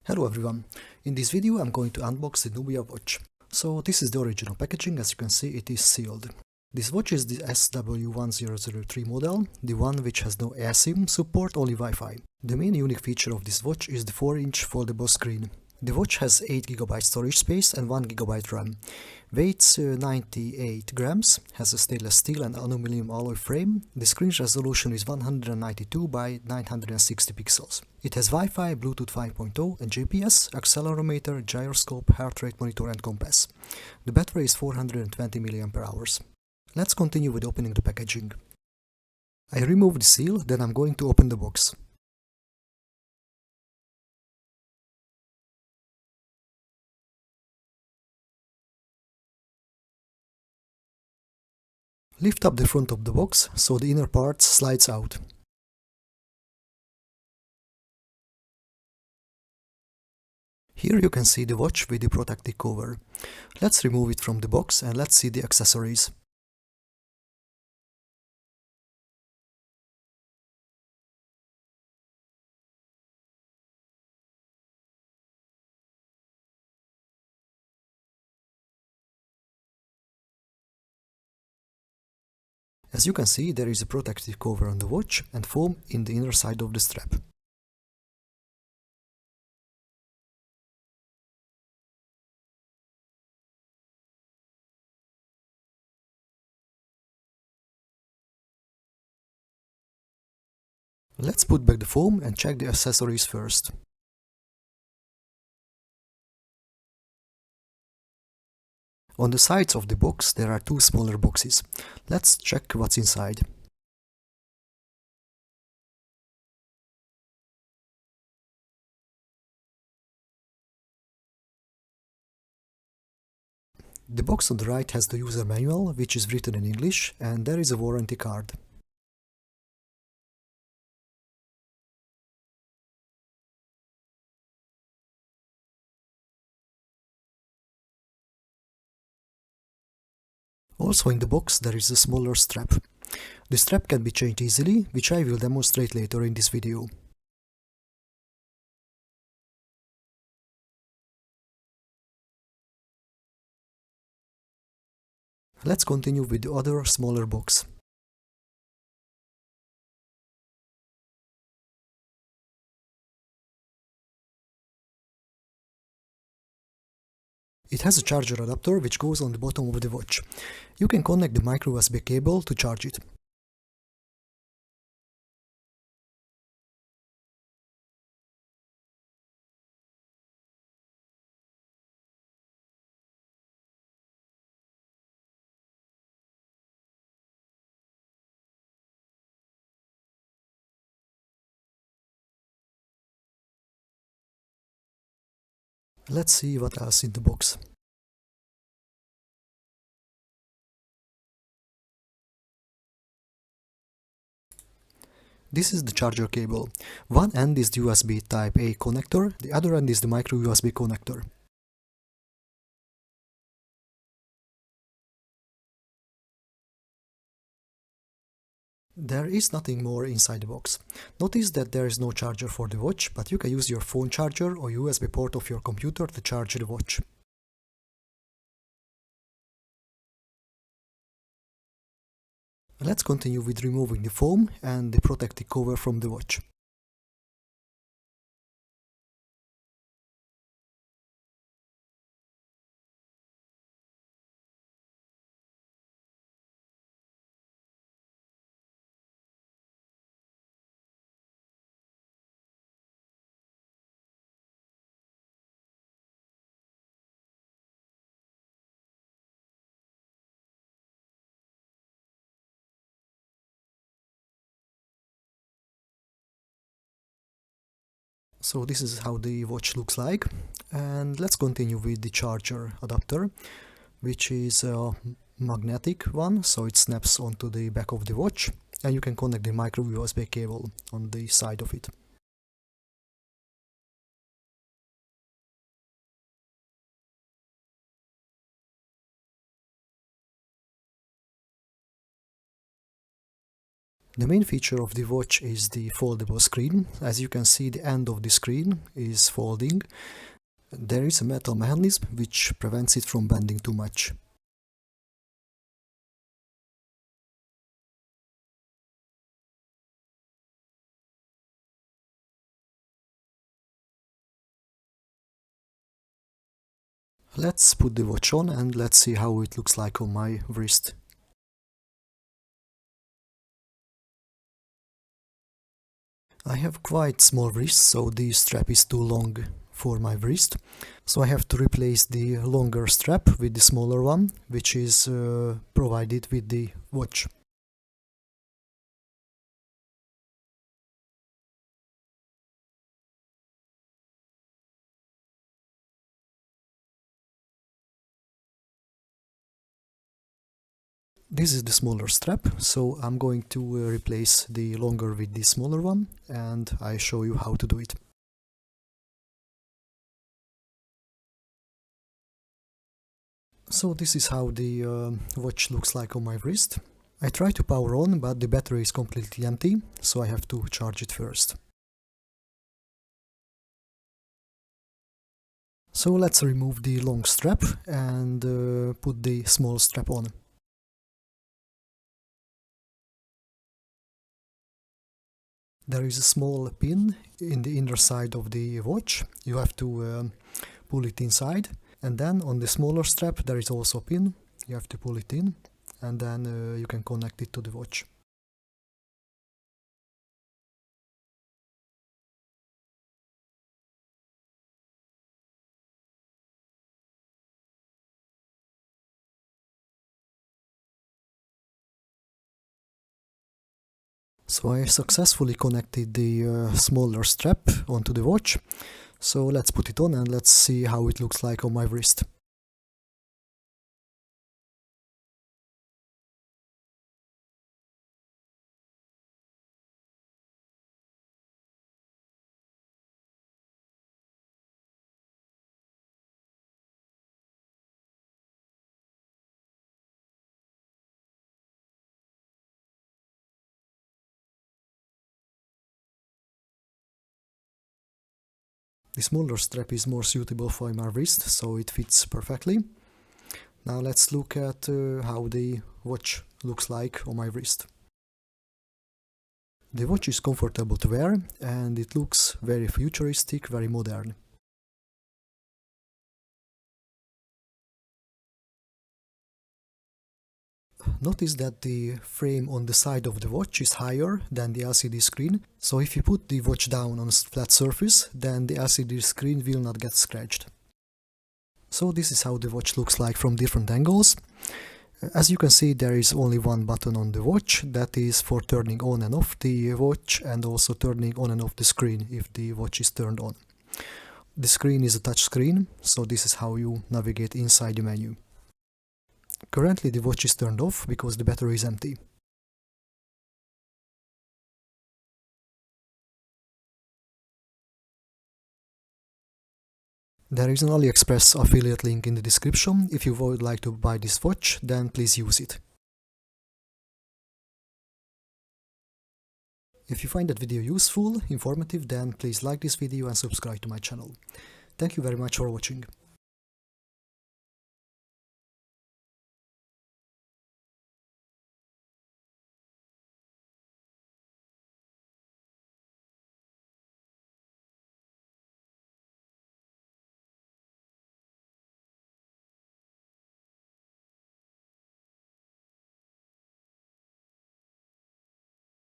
Hello everyone, in this video I'm going to unbox the Nubia Watch. So this is the original packaging. As you can see, it is sealed. This watch is the SW1003 model, the one which has no eSIM support, only Wi-Fi. The main unique feature of this watch is the 4-inch foldable screen. The watch has 8GB storage space and 1GB RAM. Weighs 98 grams, has a stainless steel and aluminum alloy frame. The screen resolution is 192 by 960 pixels. It has Wi-Fi, Bluetooth 5.0 and GPS, accelerometer, gyroscope, heart rate monitor and compass. The battery is 420 mAh. Let's continue with opening the packaging. I remove the seal, then I'm going to open the box. Lift up the front of the box so the inner part slides out. Here you can see the watch with the protective cover. Let's remove it from the box and let's see the accessories. As you can see, there is a protective cover on the watch and foam in the inner side of the strap. Let's put back the foam and check the accessories first. On the sides of the box there are two smaller boxes. Let's check what's inside. The box on the right has the user manual, which is written in English, and there is a warranty card. Also in the box there is a smaller strap. The strap can be changed easily, which I will demonstrate later in this video. Let's continue with the other smaller box. It has a charger adapter which goes on the bottom of the watch. You can connect the micro USB cable to charge it. Let's see what else in the box. This is the charger cable. One end is the USB Type-A connector, the other end is the micro USB connector. There is nothing more inside the box. Notice that there is no charger for the watch, but you can use your phone charger or USB port of your computer to charge the watch. Let's continue with removing the foam and the protective cover from the watch. So this is how the watch looks like, and let's continue with the charger adapter, which is a magnetic one, so it snaps onto the back of the watch and you can connect the micro USB cable on the side of it. The main feature of the watch is the foldable screen. As you can see, the end of the screen is folding. There is a metal mechanism which prevents it from bending too much. Let's put the watch on and let's see how it looks like on my wrist. I have quite small wrists, so the strap is too long for my wrist. So I have to replace the longer strap with the smaller one, which is provided with the watch. This is the smaller strap, so I'm going to replace the longer with the smaller one, and I show you how to do it. So this is how the watch looks like on my wrist. I try to power on, but the battery is completely empty, so I have to charge it first. So let's remove the long strap and put the small strap on. There is a small pin in the inner side of the watch. You have to pull it inside, and then on the smaller strap there is also a pin. You have to pull it in, and then you can connect it to the watch. So I successfully connected the smaller strap onto the watch. So let's put it on and let's see how it looks like on my wrist. The smaller strap is more suitable for my wrist, so it fits perfectly. Now let's look at how the watch looks like on my wrist. The watch is comfortable to wear and it looks very futuristic, very modern. Notice that the frame on the side of the watch is higher than the LCD screen, so if you put the watch down on a flat surface, then the LCD screen will not get scratched. So this is how the watch looks like from different angles. As you can see, there is only one button on the watch, that is for turning on and off the watch and also turning on and off the screen if the watch is turned on. The screen is a touch screen, so this is how you navigate inside the menu. Currently the watch is turned off because the battery is empty. There is an AliExpress affiliate link in the description. If you would like to buy this watch, then please use it. If you find that video useful, informative, then please like this video and subscribe to my channel. Thank you very much for watching.